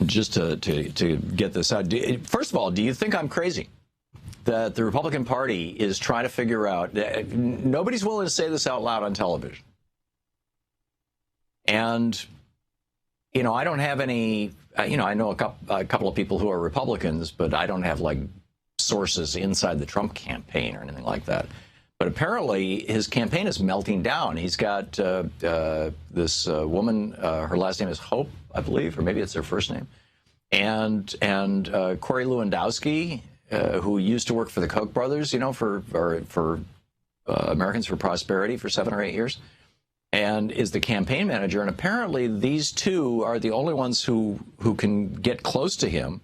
just to get this out. First of all, do you think I'm crazy that the Republican Party is trying to figure out? Nobody's willing to say this out loud on television. And, I don't have any, I know a couple of people who are Republicans, but I don't have, like, sources inside the Trump campaign or anything like that. But apparently his campaign is melting down. He's got this woman, her last name is Hope, I believe, or maybe it's her first name, and Corey Lewandowski, who used to work for the Koch brothers, for Americans for Prosperity for 7 or 8 years, and is the campaign manager. And apparently these two are the only ones who can get close to him,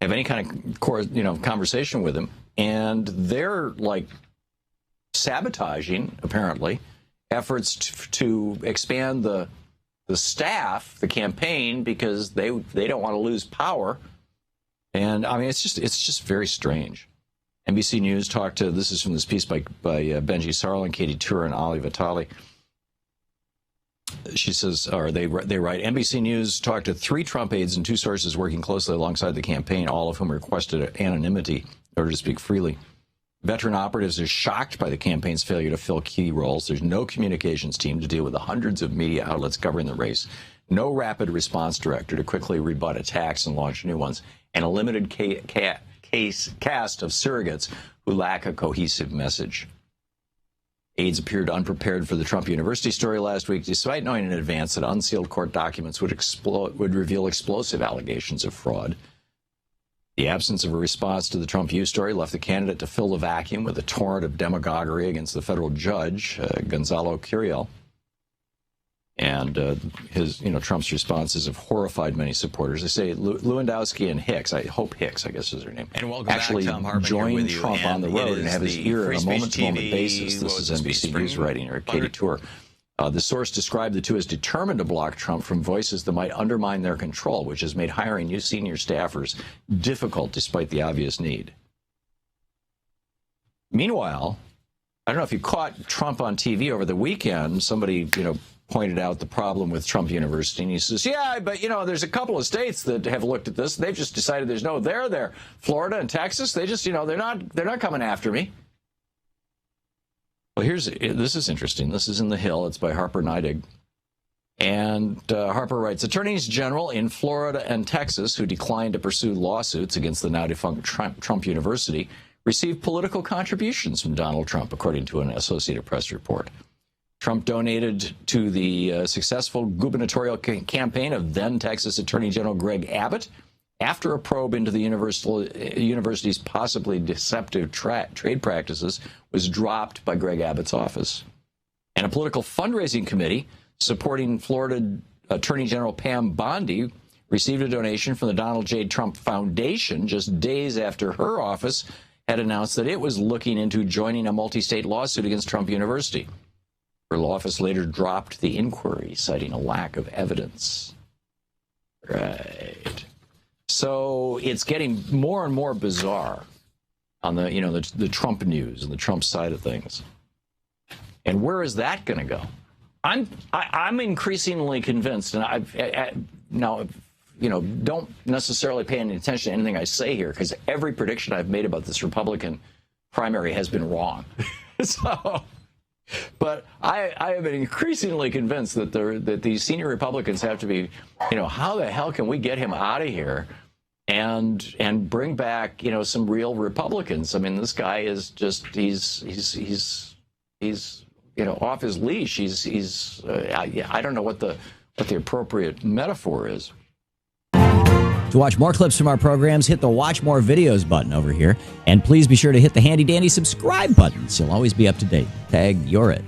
have any kind of conversation with him, and they're like sabotaging, apparently, efforts to expand the staff, the campaign, because they don't want to lose power. And I mean, it's just very strange. NBC News talked to, this is from this piece by Benji Sarlin, Katie Tura, and Ali Vitali. She says, or they write, NBC News talked to 3 Trump aides and 2 sources working closely alongside the campaign, all of whom requested anonymity in order to speak freely. Veteran operatives are shocked by the campaign's failure to fill key roles. There's no communications team to deal with the hundreds of media outlets covering the race, no rapid response director to quickly rebut attacks and launch new ones, and a limited cast of surrogates who lack a cohesive message. Aides appeared unprepared for the Trump University story last week, despite knowing in advance that unsealed court documents would reveal explosive allegations of fraud. The absence of a response to the Trump U story left the candidate to fill the vacuum with a torrent of demagoguery against the federal judge, Gonzalo Curiel. And Trump's responses have horrified many supporters. They say Lewandowski and Hicks, Hope Hicks, I guess is her name, and actually back, Thom Hartmann, joined Trump on the road and have his ear on a moment-to-moment basis. This is NBC News writing, or Katie Tura. The source described the two as determined to block Trump from voices that might undermine their control, which has made hiring new senior staffers difficult despite the obvious need. Meanwhile, I don't know if you caught Trump on TV over the weekend. Somebody, pointed out the problem with Trump University, and he says, yeah, but, there's a couple of states that have looked at this. They've just decided there's no there there. Florida and Texas, they just, they're not coming after me. Well, this is interesting. This is in The Hill. It's by Harper Neidig. And Harper writes, attorneys general in Florida and Texas who declined to pursue lawsuits against the now defunct Trump University received political contributions from Donald Trump, according to an Associated Press report. Trump donated to the successful gubernatorial campaign of then Texas Attorney General Greg Abbott after a probe into the university's possibly deceptive trade practices was dropped by Greg Abbott's office. And a political fundraising committee supporting Florida Attorney General Pam Bondi received a donation from the Donald J. Trump Foundation just days after her office had announced that it was looking into joining a multi-state lawsuit against Trump University. Her office later dropped the inquiry, citing a lack of evidence. Right. So it's getting more and more bizarre on the Trump news and the Trump side of things. And where is that going to go? I'm increasingly convinced, and don't necessarily pay any attention to anything I say here, because every prediction I've made about this Republican primary has been wrong. But I have been increasingly convinced that these senior Republicans have to be, how the hell can we get him out of here and bring back, some real Republicans? I mean, this guy is just he's off his leash. I don't know what the appropriate metaphor is. To watch more clips from our programs, hit the Watch More Videos button over here. And please be sure to hit the handy-dandy subscribe button so you'll always be up to date. Tag, you're it.